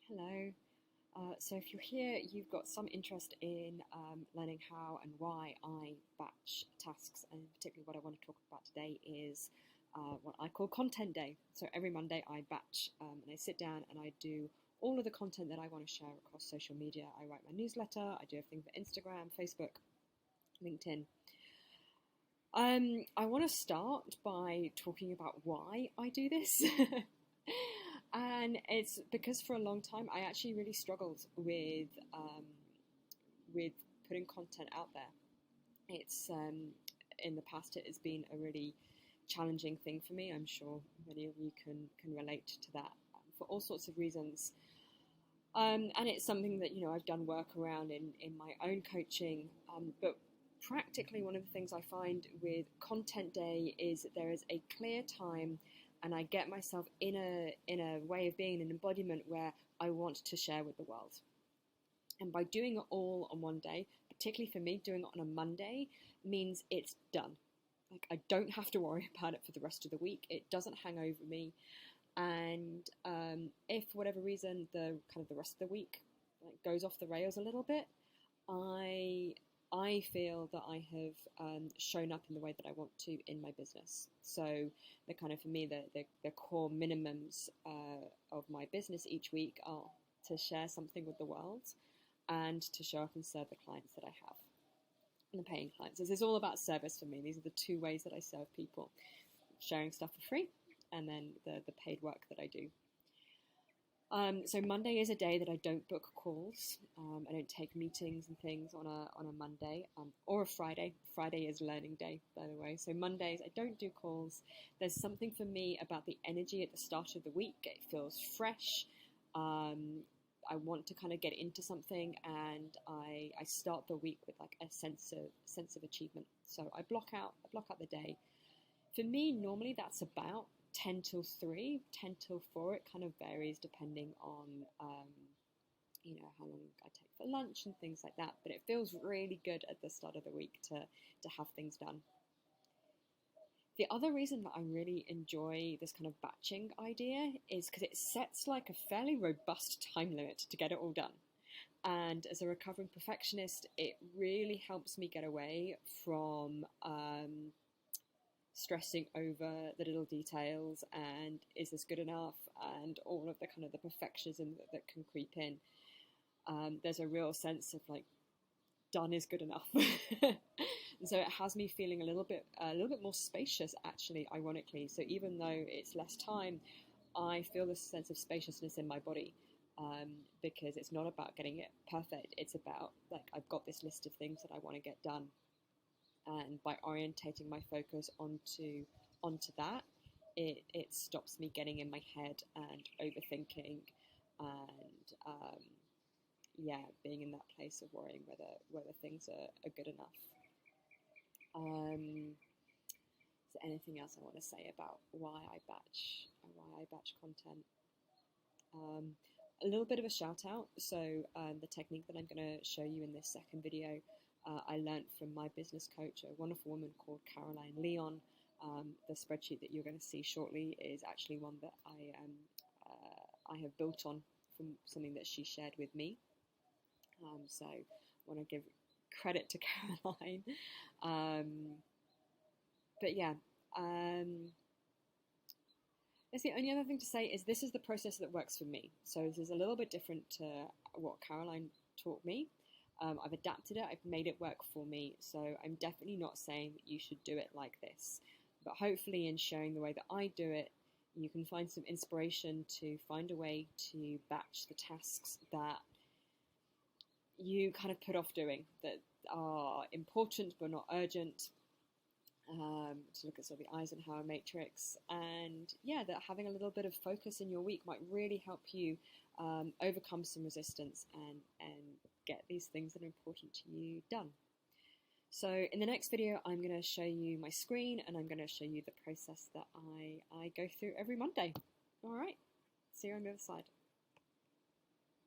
Hello. So if you're here, you've got some interest in learning how and why I batch tasks, and particularly what I want to talk about today is what I call content day. So every Monday I batch and I sit down and I do all of the content that I want to share across social media. I write my newsletter, I do everything for Instagram, Facebook, LinkedIn. I want to start by talking about why I do this. And it's because for a long time I actually really struggled with putting content out there. It's in the past it has been a really challenging thing for me. I'm sure many of you can relate to that for all sorts of reasons. And it's something that I've done work around in my own coaching. But practically one of the things I find with content day is that there is a clear time and I get myself in a way of being, an embodiment where I want to share with the world. And by doing it all on one day, particularly for me, doing it on a Monday means it's done. Like, I don't have to worry about it for the rest of the week. It doesn't hang over me. And if for whatever reason the rest of the week goes off the rails a little bit, I feel that I have shown up in the way that I want to in my business. So for me, the core minimums of my business each week are to share something with the world and to show up and serve the clients that I have, and the paying clients. This is all about service for me. These are the two ways that I serve people: sharing stuff for free, and then the paid work that I do. So Monday is a day that I don't book calls. I don't take meetings and things on a Monday or a Friday. Friday is learning day, by the way. So Mondays I don't do calls. There's something for me about the energy at the start of the week. It feels fresh. I want to get into something, and I start the week with a sense of achievement. So I block out the day. For me, normally that's about 10 till 3, 10 till 4. It kind of varies depending on, how long I take for lunch and things like that. But it feels really good at the start of the week to have things done. The other reason that I really enjoy this kind of batching idea is because it sets a fairly robust time limit to get it all done. And as a recovering perfectionist, it really helps me get away from stressing over the little details and is this good enough, and all of the perfectionism that can creep in. There's a real sense of done is good enough. And so it has me feeling a little bit more spacious, actually, ironically. So even though it's less time, I feel this sense of spaciousness in my body, because it's not about getting it perfect. It's about I've got this list of things that I want to get done. And by orientating my focus onto that, it stops me getting in my head and overthinking, and being in that place of worrying whether things are good enough. Is there anything else I want to say about why I batch content? A little bit of a shout out. So the technique that I'm going to show you in this second video, I learned from my business coach, a wonderful woman called Caroline Leon. The spreadsheet that you're going to see shortly is actually one that I have built on from something that she shared with me. So I want to give credit to Caroline. But yeah, that's the only other thing to say is this is the process that works for me. So this is a little bit different to what Caroline taught me. I've adapted it, I've made it work for me, so I'm definitely not saying that you should do it like this. But hopefully in sharing the way that I do it, you can find some inspiration to find a way to batch the tasks that you put off doing, that are important but not urgent. To look at sort of the Eisenhower matrix, and that having a little bit of focus in your week might really help you overcome some resistance and get these things that are important to you done. So in the next video, I'm going to show you my screen, and I'm going to show you the process that I go through every Monday. All right, see you on the other side.